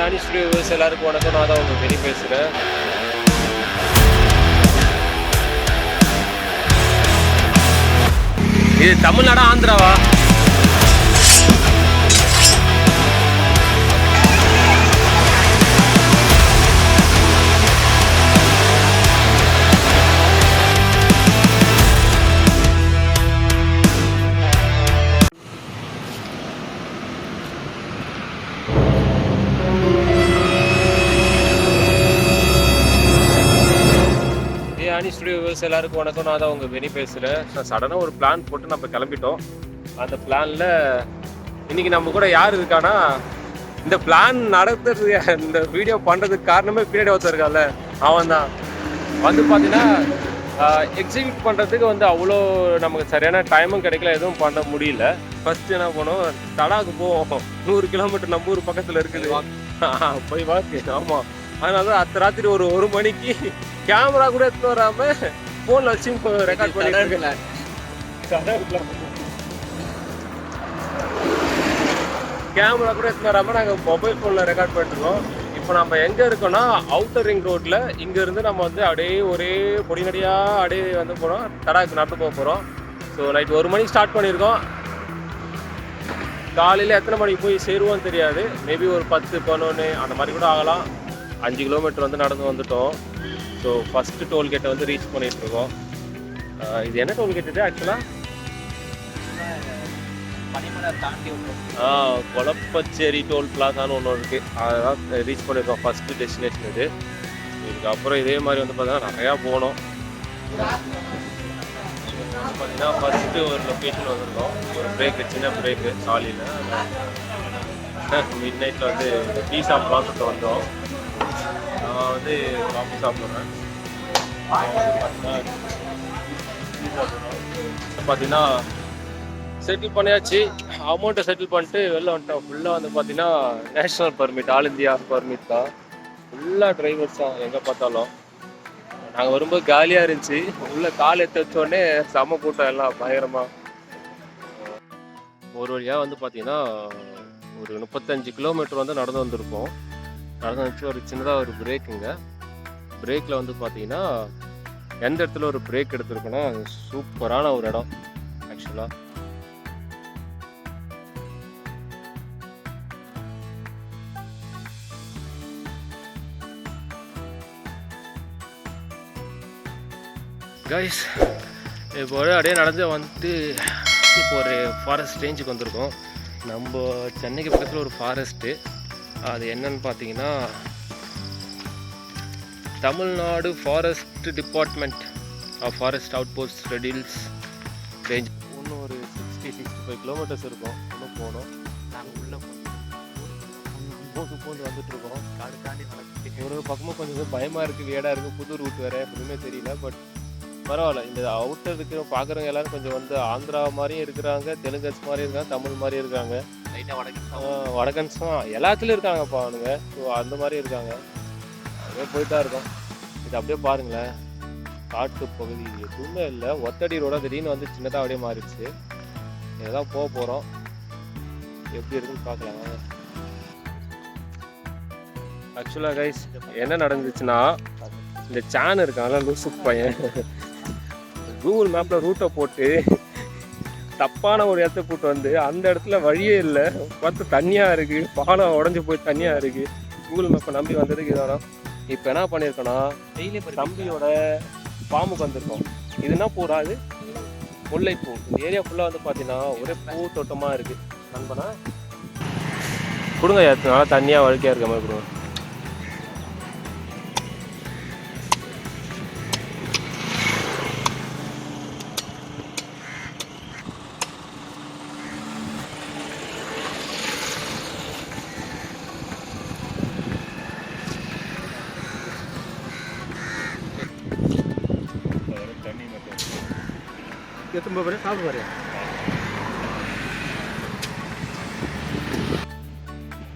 ஆனி studios எல்லாருக்கும் வணக்கம். நான் தான் உங்கள் பெரிய பேசுகிறேன். இது தமிழ்நாடா ஆந்திராவா? ஆனி ஸ்டுடியோஸ் எல்லாருக்கும் வணக்கம். நான் தான் உங்கள் பெரிய பேசுகிறேன். நான் சடனாக ஒரு பிளான் போட்டு நம்ம கிளம்பிட்டோம். அந்த பிளானில் இன்னைக்கு நம்ம கூட யார் இருக்கானா, இந்த பிளான் நடத்துறது, இந்த வீடியோ பண்ணுறதுக்கு காரணமே பின்னாடி ஒருத்தர் இருக்கால, அவன் தான். வந்து பார்த்தீங்கன்னா எக்ஸிக்யூட் பண்ணுறதுக்கு வந்து அவ்வளோ நமக்கு சரியான டைமும் கிடைக்கல, எதுவும் பண்ண முடியல. ஃபஸ்ட்டு என்ன பண்ணோம், தடாக்கு போவோம். 100 கிலோமீட்டர் நம்ம ஊர் பக்கத்தில் இருக்குது, போய் வாக்கு. ஆமாம், அதனால தான் அத்த ராத்திரி ஒரு மணிக்கு கேமரா கூட எடுத்துன்னு வராமல் ஃபோனில் வச்சு ரெக்கார்ட் பண்ணிட்டு கேமரா கூட எடுத்துன்னு வராமல் நாங்கள் மொபைல் ஃபோனில் ரெக்கார்ட் பண்ணிட்டுருக்கோம். இப்போ நம்ம எங்கே இருக்கோம்னா அவுட்டர் ரிங் ரோட்டில். இங்கேருந்து நம்ம வந்து அப்படியே ஒரே பொடிநடியாக அப்படியே வந்து போகிறோம், தடாக்கு நடந்து போக போகிறோம். ஸோ நைட் 1 மணிக்கு ஸ்டார்ட் பண்ணியிருக்கோம். காலையில் எத்தனை மணிக்கு போய் சேருவோன்னு தெரியாது. மேபி ஒரு 10-11 அந்த மாதிரி கூட ஆகலாம். 5 கிலோமீட்டர் வந்து நடந்து வந்துட்டோம். ஸோ ஃபஸ்ட்டு டோல்கேட்டை வந்து ரீச் பண்ணிகிட்ருக்கோம். இது என்ன டோல்கேட் இது ஆக்சுவலாக? கொலப்பச்சேரி டோல் பிளாசான்னு ஒன்று இருக்குது, அதெல்லாம் ரீச் பண்ணியிருக்கோம். ஃபஸ்ட்டு டெஸ்டினேஷன் இது. இதுக்கப்புறம் இதே மாதிரி வந்து பார்த்தீங்கன்னா நிறையா போனோம். பார்த்தீங்கன்னா ஃபஸ்ட்டு ஒரு லொக்கேஷன் வந்திருக்கோம், ஒரு பிரேக்கு, சின்ன பிரேக்கு சாலியில். மிட் நைட்டில் வந்து டீ சாப்பிட்லாம் சொல்லிட்டு வந்தோம். நான் வந்து காஃபி சாப்பிட்றேன். பார்த்தீங்கன்னா செட்டில் பண்ணியாச்சு. அமௌண்ட்டை செட்டில் பண்ணிட்டு வெளில வந்துட்டோம். ஃபுல்லாக வந்து பார்த்தீங்கன்னா national permit, all India permit தான். ஃபுல்லாக டிரைவர்ஸ் தான் எங்கே பார்த்தாலும். நாங்கள் வரும்போது காலியாக இருந்துச்சு. உள்ளே கால் எடுத்து வச்சோடனே செம கூட்டம், எல்லாம் பயங்கரமாக. ஒரு வழியாக வந்து பார்த்தீங்கன்னா ஒரு 35 கிலோமீட்டர் வந்து நடந்து வந்திருக்கோம். நடந்து வச்சு ஒரு சின்னதாக ஒரு பிரேக்குங்க. பிரேக்கில் வந்து பார்த்தீங்கன்னா எந்த இடத்துல ஒரு பிரேக் எடுத்துருக்கோன்னா சூப்பரான ஒரு இடம் ஆக்சுவலாக. கைஸ், இப்போ அப்படியே நடந்து வந்துட்டு இப்போ ஒரு ஃபாரஸ்ட் ரேஞ்சுக்கு வந்திருக்கோம். நம்ம சென்னைக்கு பக்கத்தில் ஒரு ஃபாரஸ்ட்டு. அது என்னன்னு பார்த்தீங்கன்னா Tamil Nadu forest department of forest out post Red Hills range. இன்னும் ஒரு 60-65 கிலோமீட்டர்ஸ் இருக்கும். இன்னும் போகணும். நாங்கள் உள்ளே போட்டு வந்துட்டுருக்கோம். காடு தாண்டி நடக்குது. ஒரு பக்கமும் கொஞ்சம் பயமாக இருக்குது, வேடாக இருக்குது, புது ரூட் வேறு, எதுவுமே தெரியல. பட் பரவாயில்ல. இந்த அவுட்டர் இருக்கிற பார்க்குறவங்க எல்லோரும் கொஞ்சம் வந்து ஆந்திரா மாதிரியும் இருக்கிறாங்க, தெலுங்கன்ஸ் மாதிரியும் இருக்காங்க, தமிழ் மாதிரியும் இருக்காங்க, வடக்கன்ஸும் எல்லாத்துலேயும் இருக்காங்கப்பா அவனுங்க. ஸோ அந்த மாதிரி இருக்காங்க. அப்படியே போயிட்டா இருக்கோம். இது அப்படியே பாருங்களேன், காட்டு பகுதி எதுவுமே இல்லை, ஒத்தடி ரோடாக திடீர்னு வந்து சின்னதாக அப்படியே மாறிடுச்சு. இதுதான் போக போகிறோம். எப்படி இருக்குன்னு பார்க்கலாம். ஆக்சுவலாக கைஸ் என்ன நடந்துச்சுன்னா, இந்த சேன் இருக்காங்களா லூசு பையன், கூகுள் மேப்பில் ரூட்டை போட்டு தப்பான ஒரு இடத்த கூட்டு வந்து அந்த இடத்துல வழியே இல்லை, பார்த்து தண்ணியாக இருக்குது, பாலம் உடஞ்சி போய் தண்ணியாக இருக்குது. கூகுள் மேப்பை நம்பி வந்ததுக்கு இதானா. இப்போ என்ன பண்ணியிருக்கோன்னா தம்பியோட ஃபார்முக்கு வந்திருக்கோம். இதுனா பூராது முல்லைப்பூ. இந்த ஏரியா ஃபுல்லாக வந்து பார்த்தீங்கன்னா ஒரே பூ தோட்டமாக இருக்குது. நண்பனா கொடுங்க, நல்லா தண்ணியாக வழுக்கையாக இருக்க மாதிரி கொடுங்க.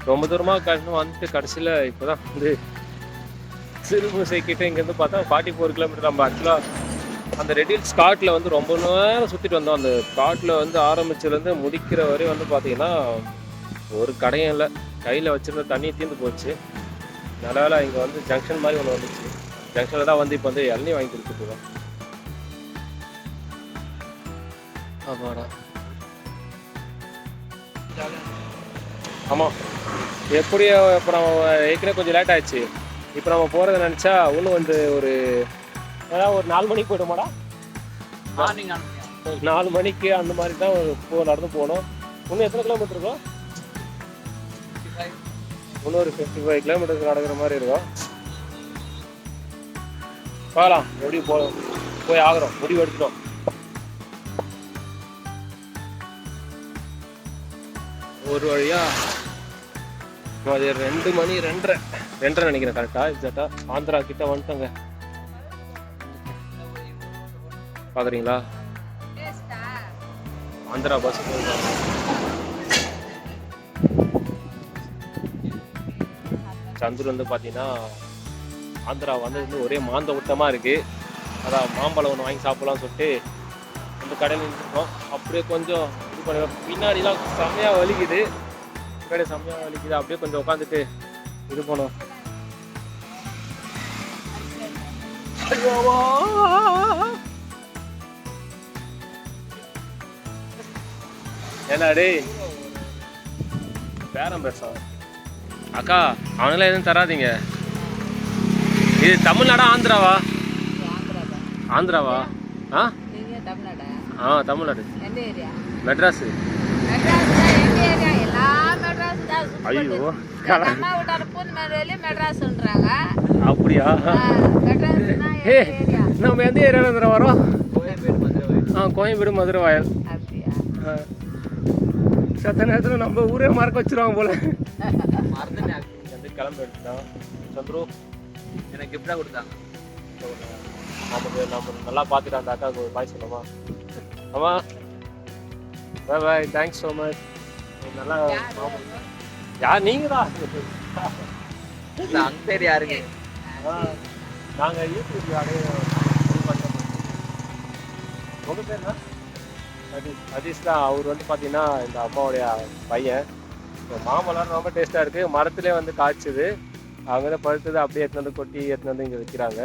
ரொம்ப தூரமாக கஷ்டம் வந்துட்டு கடைசியில் இப்போ தான் வந்து சிறுமுசை கிட்ட இங்கேருந்து பார்த்தா 44 கிலோமீட்டர். நம்ம ஆக்சுவலாக அந்த ரெட் ஹில்ஸ் ஸ்காட்டில் வந்து ரொம்ப நேரம் சுற்றிட்டு வந்தோம். அந்த ஸ்காட்டில் வந்து ஆரம்பிச்சதுலேருந்து முடிக்கிற வரை வந்து பார்த்தீங்கன்னா ஒரு கடையும் இல்லை, கையில் வச்சுருந்த தண்ணி தீர்ந்து போச்சு. நல்ல இங்கே வந்து ஜங்ஷன் மாதிரி ஒன்று வந்துச்சு. ஜங்ஷனில் தான் வந்து இப்போ வந்து இளநீ வாங்கி கொடுத்துருக்கோம். ஆமாடா, ஆமாம். எப்படியும் இப்போ நம்ம ஏற்கனவே கொஞ்சம் லேட் ஆயிடுச்சு. இப்போ நம்ம போகிறத நினச்சா இன்னும் வந்து ஒரு 4 மணிக்கு போய்டுமாடா. 4 மணிக்கு அந்த மாதிரி தான் நடந்து போகணும். இன்னும் எத்தனை கிலோமீட்டர் இருக்கும்? இன்னும் ஒரு 55 கிலோமீட்டருக்கு நடக்கிற மாதிரி இருக்கும். போகலாம், எப்படி போய் ஆகிறோம், முடிவு எடுத்துட்டோம். ஒரு வழியா அது 2 மணி 2:30 நினைக்கிறேன் கரெக்டா எக்ஸாக்டா. ஆந்திரா கிட்ட வந்துட்டோங்க. பாக்குறீங்களா, ஆந்திரா பஸ் சந்துரு வந்து பாத்தீங்கன்னா ஆந்திரா வந்து ஒரே மாந்த ஊட்டமா இருக்கு. அதான் மாம்பழம் ஒன்று வாங்கி சாப்பிடலாம்னு சொல்லிட்டு அந்த கடையில் நின்றுருக்கோம். அப்படியே கொஞ்சம் இது பண்ண பின்னாடிலாம் செம்மையா வலிக்குது, கடை செம்மையா வலிக்குது. அப்படியே கொஞ்சம் உட்காந்துட்டு இது போனோம். ஏன்னா டேய் பேரம் பேச அக்கா, அவங்களாம் எதுவும் தராதிங்க. இது தமிழ்நாடா ஆந்திராவா? ஆந்திராவா? தமிழ்நாடு. மெட்ராஸ். ஐயோ, அப்படியா? நம்ம எந்த ஏரியாவில் வரோம்? கோயம்பேடு மதுரை வாயல். சத்த நேரத்தில் நம்ம ஊரே மறக்க வச்சிருவாங்க போல. கிளம்பி எடுத்துட்டோம். சந்துரு எனக்கு கிஃப்டாக கொடுத்தாங்க. நம்ம நல்லா பார்த்துட்டு அந்த அக்காவுக்கு ஒரு பாய் சொல்லுமா? ஆமா, பாய் பாய், தேங்க்ஸ் ஸோ மச். நல்லா யார் நீங்க தான்? அங்க பேர் யாருங்க? நாங்கள் யூடியூப் யாரே உங்க பேர் தான் சதீஷ் தான். அவர் வந்து பார்த்தீங்கன்னா இந்த அம்மாவுடைய பையன். மாம்பழம் ரொம்ப டேஸ்ட்டாக இருக்குது. மரத்துலேயே வந்து காய்ச்சுது. அவங்க தான் பழுத்தது அப்படியே எடுத்துன்னு வந்து கொட்டி எடுத்துன்னு வந்து இங்கே விற்கிறாங்க.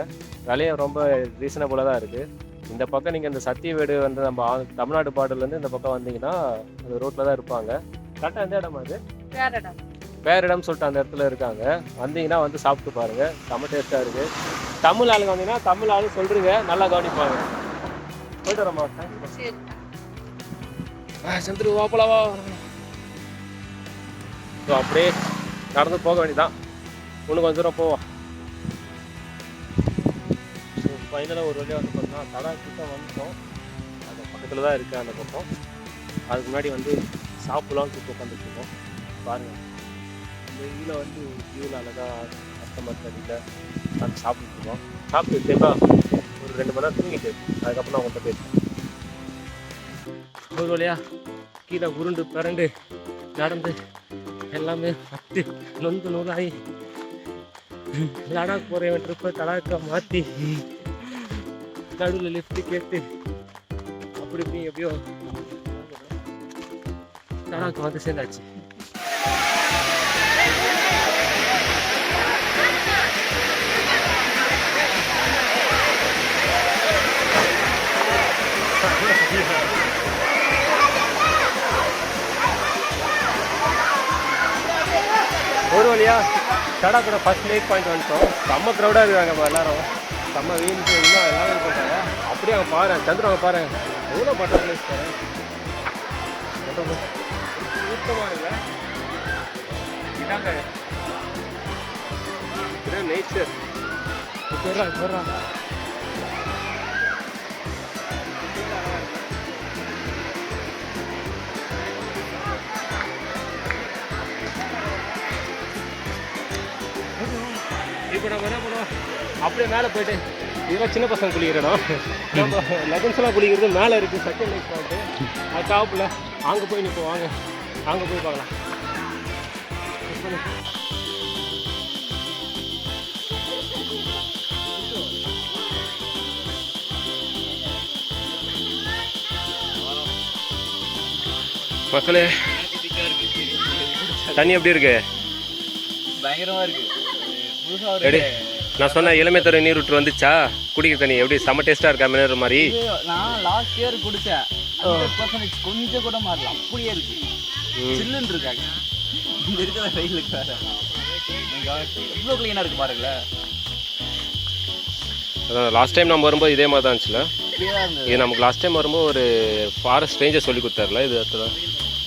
விலையும் ரொம்ப ரீசனபுளாக தான் இருக்குது. இந்த பக்கம் நீங்கள் இந்த சத்திய வீடு வந்து நம்ம தமிழ்நாடு பார்டர்லேருந்து இந்த பக்கம் வந்தீங்கன்னா அந்த ரோட்டில் தான் இருப்பாங்க. கரெக்டாக எந்த இடமா அது? பேரிடம் சொல்லிட்டு அந்த இடத்துல இருக்காங்க. வந்தீங்கன்னா வந்து சாப்பிட்டு பாருங்க, செம்ம டேஸ்ட்டாக இருக்குது. தமிழ் ஆளுங்க வந்தீங்கன்னா தமிழ் ஆளு சொல்கிறீங்க, நல்லா கவனிப்பாங்க. போயிட்டு வரமா சந்திரு வாப்பலாவா. ஸோ அப்படியே நடந்து போக வேண்டியதான். இன்னும் கொஞ்சம் தூரம் போவோம். ஸோ ஃபைனலாக ஒரு வழியாக வந்து பார்த்தோம்னா தடா கிட்ட வந்துட்டோம். அது பக்கத்தில் தான் இருக்குது அந்த பக்கம். அதுக்கு முன்னாடி வந்து சாப்பிடலாம்னு கூப்பிட்டு உட்காந்துருக்கோம். பாருங்கள், இந்த இதில் வந்து வியூவில் அழகாக கஸ்டமர் கடையில் அந்த சாப்பிட்டுருக்கோம். சாப்பிட்டு தேவா ஒரு 2 மணி நேரம் தூங்கிட்டு அதுக்கப்புறம் நான் உங்கள்கிட்ட பேசுகிறேன். ஒரு வழியா கீழே உருண்டு பிறண்டு நடந்து எல்லாமே பத்து நொந்து நூலாகி லடாக் போகிற ட்ரிப்பை தடாக்கா மாற்றி நடுவில் லிஃப்ட்டு கேட்டு அப்படி இப்படி எப்படியோ லடாக் வந்து சேர்ந்தாச்சு. ஒரு வழியா தடாக்கோட ஃபர்ஸ்ட் லேக் பாயிண்ட் வந்துட்டோம். செம்ம க்ரௌடாக இருக்காங்க எல்லாரும். செம்ம வெயில் இன்னும் எல்லாரும் இது பண்ணுறாங்க. அப்படியே அவங்க பாரு சந்திரன், அவங்க பாரு எவ்வளோ பட்டர் பிளேஸ் பாரு. சுத்தமாக இல்லை இதாங்க நேச்சர். சொல்றா இப்போ நம்ம என்ன பண்ணுவோம், அப்படியே மேலே போயிட்டு இதெல்லாம் சின்ன பசங்க குளிக்கிற இடம். நம்ம லெகன்ஸ்லாம் குளிக்கிறது மேலே இருக்குது. செகண்ட் லைக் பாயிண்ட்டு அது டாப்பில். அங்கே போய் நிற்போம், வாங்க அங்கே போய் பார்க்கலாம். மக்களே தண்ணி எப்படி இருக்கு? பயங்கரமா இருக்கு. ரெடி. நான் சொன்ன இளமை தர நீர் விட்டு வந்துச்சா? குடிக்கிற தண்ணி எப்படி செம்ம டேஸ்டா இருக்கா? மினரல் மாதிரி. நான் லாஸ்ட் இயர் குடிச்சேன். 100% கொஞ்சம் கூட மாறல, அப்படியே இருக்கு. சில்லுன்னு இருக்காங்க. இங்க இருக்கிற வெயிலுக்கு வேற எவ்வளோ கிளீனா இருக்கு பாருங்களேன். அதான் லாஸ்ட் டைம் நம்ம வரும்போது இதே மாதிரி தான் இருந்துச்சுல. இது நமக்கு லாஸ்ட் டைம் வரும்போது ஒரு ஃபாரஸ்ட் ரேஞ்சர் சொல்லி கொடுத்தாருல. இது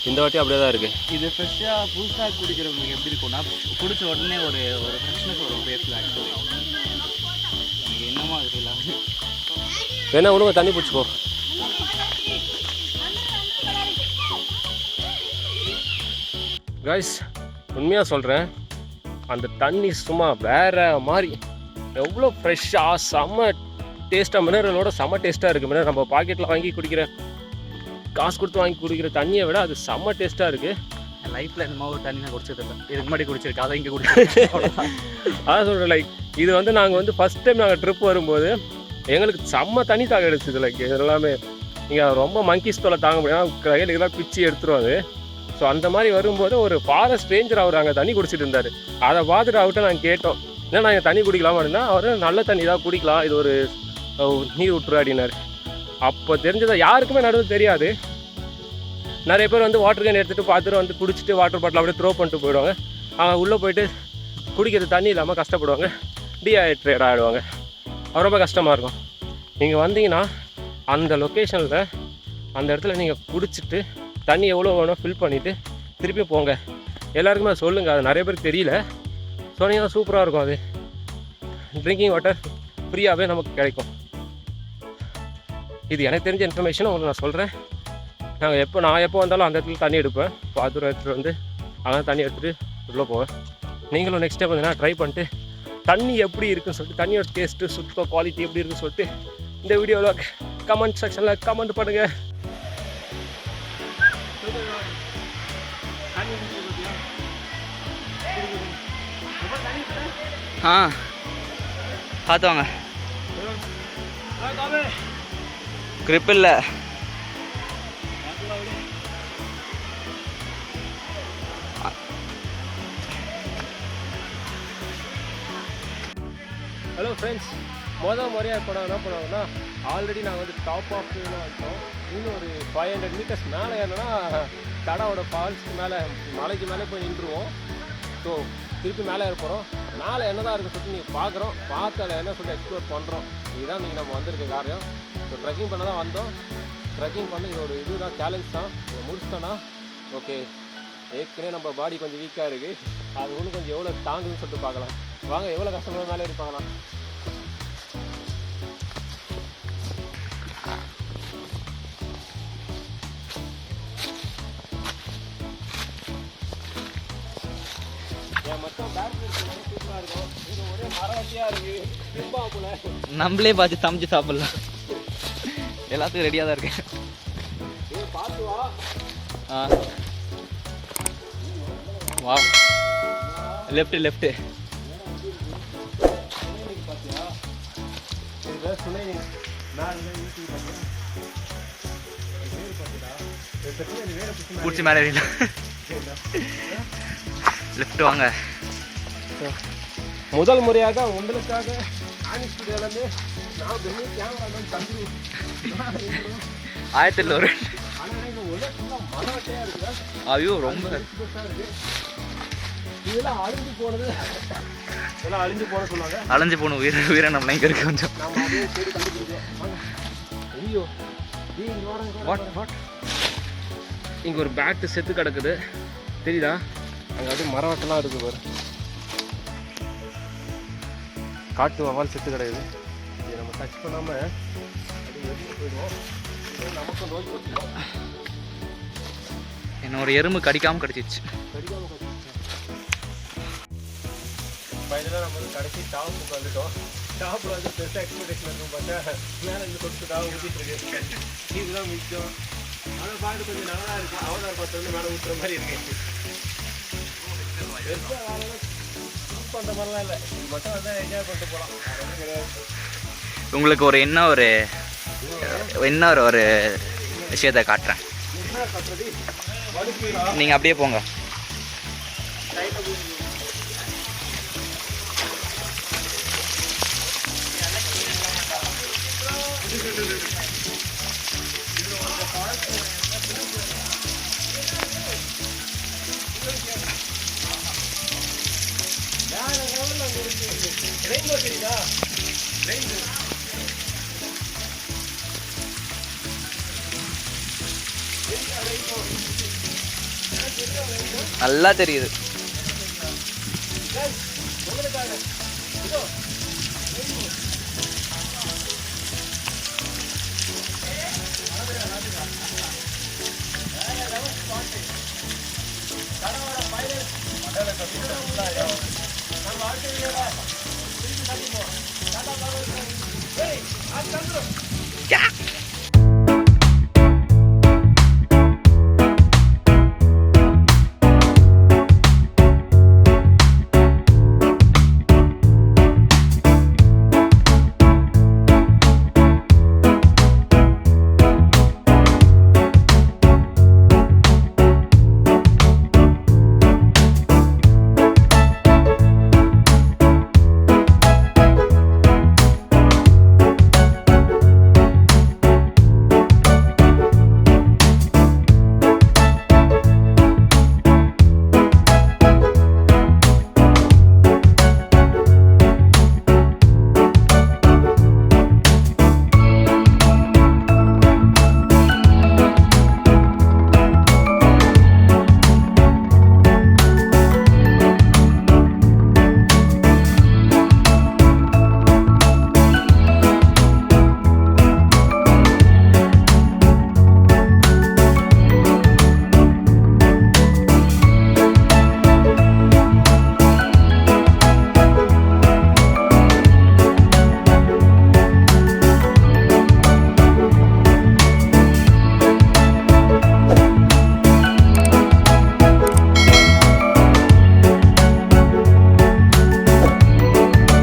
இந்த வாட்டி அப்படியே தான் இருக்கு. இது ஃப்ரெஷ்ஷாக புதுசாக குடிக்கிறவங்களுக்கு எப்படி இருக்கும்னா, குடிச்ச உடனே ஒரு ஃப்ரெஷ்னஸ் வரும் பேஸில். ஆக்சுவலி எனக்கு என்னமா அது ஃபீல் ஆகுது. வேணா ஒழுங்காக தண்ணி பிடிச்சிக்கோ. கைஸ், உண்மையாக சொல்கிறேன், அந்த தண்ணி சும்மா வேற மாதிரி எவ்வளோ ஃப்ரெஷ்ஷாக செம்ம டேஸ்ட்டாக, மினரலோட செம்ம டேஸ்ட்டாக இருக்குது. மினரல் நம்ம பாக்கெட்டில் வாங்கி குடிக்கிற, காசு கொடுத்து வாங்கி குடிக்கிற தண்ணியை விட அது செம்ம டேஸ்ட்டாக இருக்குது. லைஃப்பில் இந்த மாதிரி ஒரு தண்ணி நான் குடிச்சதில்லை. இதுக்கு முன்னாடி குடிச்சிருக்கேன், அதை இங்கே குடிச்சிருக்கேன். அதான் சொல்கிறேன், லைக் இது வந்து நாங்கள் வந்து ஃபஸ்ட் டைம் நாங்கள் ட்ரிப் வரும்போது எங்களுக்கு செம்ம தண்ணி தாக எடுத்துது. லைக் இது எல்லாமே இங்கே ரொம்ப மங்கிஸ் தொலை தாங்க முடியாது, கையில் இதெல்லாம் பிச்சு எடுத்துருவாது. ஸோ அந்த மாதிரி வரும்போது ஒரு ஃபாரஸ்ட் ரேஞ்சர் அவர் அங்கே தண்ணி குடிச்சிட்டு இருந்தார். அதை பார்த்துட்டு அவர்கிட்ட நாங்கள் கேட்டோம், ஏன்னா நாங்கள் தண்ணி குடிக்கலாமா அப்படின்னா, அவர் நல்ல தண்ணி தான் குடிக்கலாம், இது ஒரு நீர் விட்டுரு அப்படின்னாரு. அப்போ தெரிஞ்சதை யாருக்குமே நடுவது தெரியாது. நிறைய பேர் வந்து வாட்டர் கேன் எடுத்துகிட்டு பார்த்துட்டு வந்து குடிச்சிட்டு வாட்டர் பாட்டில் அப்படியே த்ரோ பண்ணிட்டு போயிடுவாங்க. உள்ளே போயிட்டு குடிக்கிறது தண்ணி இல்லாமல் கஷ்டப்படுவாங்க, டீஹைட்ரேட் ஆகிடுவாங்க. அது ரொம்ப கஷ்டமாக இருக்கும். நீங்கள் வந்தீங்கன்னா அந்த லொக்கேஷனில் அந்த இடத்துல நீங்கள் குடிச்சிட்டு தண்ணி எவ்வளோ வேணும் ஃபில் பண்ணிவிட்டு திருப்பி போங்க. எல்லாருக்குமே சொல்லுங்கள், அது நிறைய பேருக்கு தெரியல. சொன்னீங்கன்னா சூப்பராக இருக்கும். அது ட்ரிங்கிங் வாட்டர் ஃப்ரீயாகவே நமக்கு கிடைக்கும். இது எனக்கு தெரிஞ்ச இன்ஃபர்மேஷனை உங்களுக்கு நான் சொல்கிறேன். நான் எப்போ வந்தாலும் அந்த இடத்துல தண்ணி எடுப்பேன். பாத்ரூம் எடுத்துகிட்டு வந்து அங்கே தண்ணி எடுத்துகிட்டு உள்ளே போவேன். நீங்களும் நெக்ஸ்ட் டைம் வந்தீங்கன்னா ட்ரை பண்ணிட்டு தண்ணி எப்படி இருக்குன்னு சொல்லிட்டு, தண்ணியோட டேஸ்ட்டு சுத்தம் குவாலிட்டி எப்படி இருக்குன்னு சொல்லிட்டு இந்த வீடியோவில் கமெண்ட் செக்ஷனில் கமெண்ட் பண்ணுங்கள். பார்த்து வாங்க. கிரிப் இல்லை. ஹலோ ஃப்ரெண்ட்ஸ், முறையாக இப்போ என்ன பண்ணுவாங்கன்னா, ஆல்ரெடி நாங்கள் வந்து டாப் ஆஃப் வச்சோம். இன்னும் ஒரு 500 மீட்டர்ஸ் மேலே ஏறினா தடாவோட ஃபால்ஸ்க்கு மேலே, மலைக்கு மேலே போய் நின்றுவோம். ஸோ திருப்பி மேலே இருப்போம். மேலே என்ன தான் இருக்குன்னு சொல்லிட்டு நீங்கள் பார்க்குறோம். பார்த்தால என்ன சொல்லி எக்ஸ்ப்ளோர் பண்ணுறோம். இதுதான் நீங்கள் நம்ம வந்திருக்க காரியம். ஸோ ட்ரெக்கிங் பண்ண தான் வந்தோம். ட்ரெக்கிங் பண்ண இது ஒரு இதுதான், சேலஞ்ச் தான். இதை முடிச்சிட்டோன்னா ஓகே. ஏற்கனவே நம்ம பாடி கொஞ்சம் வீக்காக இருக்குது, அது ஒன்றும் கொஞ்சம் எவ்வளோ தாங்குன்னு சொல்லிட்டு பார்க்கலாம். வாங்க, எவ்வளோ கஷ்டமாக மேலே இருப்பாங்களாம். நம்மளே பார்த்து சமைச்சு சாப்பிடலாம். எல்லாத்துக்கும் ரெடியாக தான் இருக்கேன். வா, லெஃப்ட் பிடிச்சி மேலே லெஃப்ட் வாங்க. முதல் முறையாக உங்களுக்காக ஆயிரத்தில் ஒரு ஐயோ ரொம்ப இதெல்லாம் அழிஞ்சு போனது, இதெல்லாம் அழிஞ்சு போன சொல்லுவாங்க. அழிஞ்சு போன உயிரினம் இங்கே இருக்கு கொஞ்சம். ஐயோ, இங்கே ஒரு பேட்டு செத்து கிடக்குது தெரியுதா? அங்கே அது மரவட்டெல்லாம் இருக்குது பாரு. காட்டு வவால் செத்து கிடக்குது. இதை நம்ம டச் பண்ணாமல் அது வெளியே போயிடுவோம். நமக்கு நோய் கொடுத்துடும். என்னோட எறும்பு கடிக்காமல் கடிச்சிச்சு. ஃபைனலாக நம்ம வந்து கடைசி டாப்புக்கு வந்துட்டோம். டாப்பில் வந்து பெருசாக எக்ஸ்பெக்டேஷன் இருக்கும். பார்த்தா மேலே இருந்து கொடுத்து டாப் ஊற்றிட்டு இருக்கு. இதுதான் மிச்சம். ஆனால் பார்த்து கொஞ்சம் நல்லா இருக்கும். அவதார் பார்த்து வந்து மேலே ஊற்றுற மாதிரி இருக்கு. பண்ணுற மாதிரிலாம் இல்லை, இது மட்டும் வந்து என்ஜாய் பண்ணிட்டு போகலாம். அது கிடையாது. உங்களுக்கு ஒரு ஒரு விஷயத்தை காட்டுறேன். நீங்கள் அப்படியே போங்க. ரெயின்போ தெரியுதா? ரெயின்போ. நல்லா தெரியுது. நம்ம